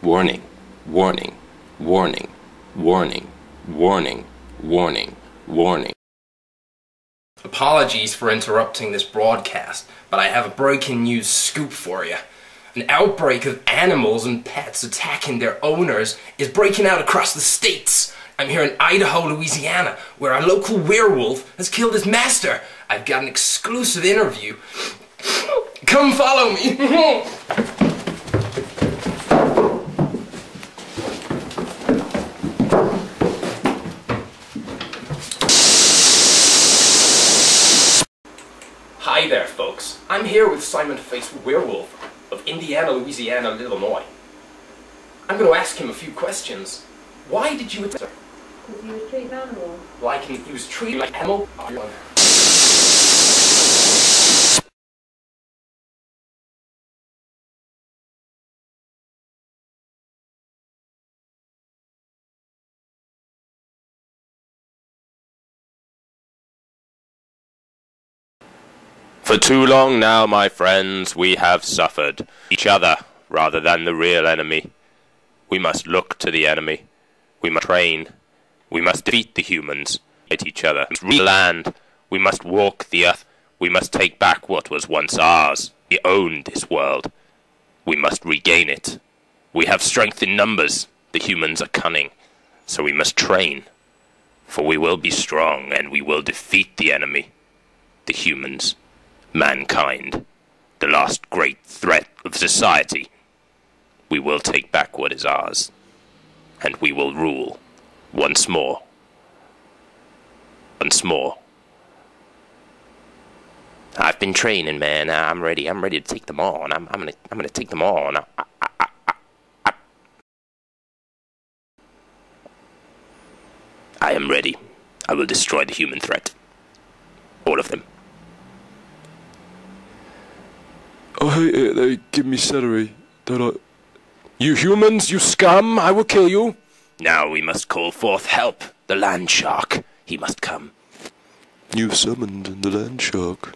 Warning, warning, warning, warning, warning, warning, warning. Apologies for interrupting this broadcast, but I have a breaking news scoop for you. An outbreak of animals and pets attacking their owners is breaking out across the states. I'm here in Idaho, Louisiana, where a local werewolf has killed his master. I've got an exclusive interview. Come follow me. Hi there, folks. I'm here with Simon-Faced Werewolf of Indiana, Louisiana, and Illinois. I'm going to ask him a few questions. Why did you attack her? Because he was treating animals. Like he was treated like an animal? For too long now, my friends, we have suffered each other rather than the real enemy. We must look to the enemy. We must train. We must defeat the humans, hit each other, rule the land. We must walk the earth. We must take back what was once ours. We owned this world. We must regain it. We have strength in numbers. The humans are cunning. So we must train. For we will be strong, and we will defeat the enemy. The humans. Mankind, the last great threat of society. We will take back what is ours, and we will rule once more. Once more. I've been training, man. I'm ready. I'm ready to take them on. I'm gonna take them on. I am ready. I will destroy the human threat. All of them. I hate it, they give me celery, don't I? You humans, you scum, I will kill you. Now we must call forth help. The land shark, he must come. You've summoned the land shark.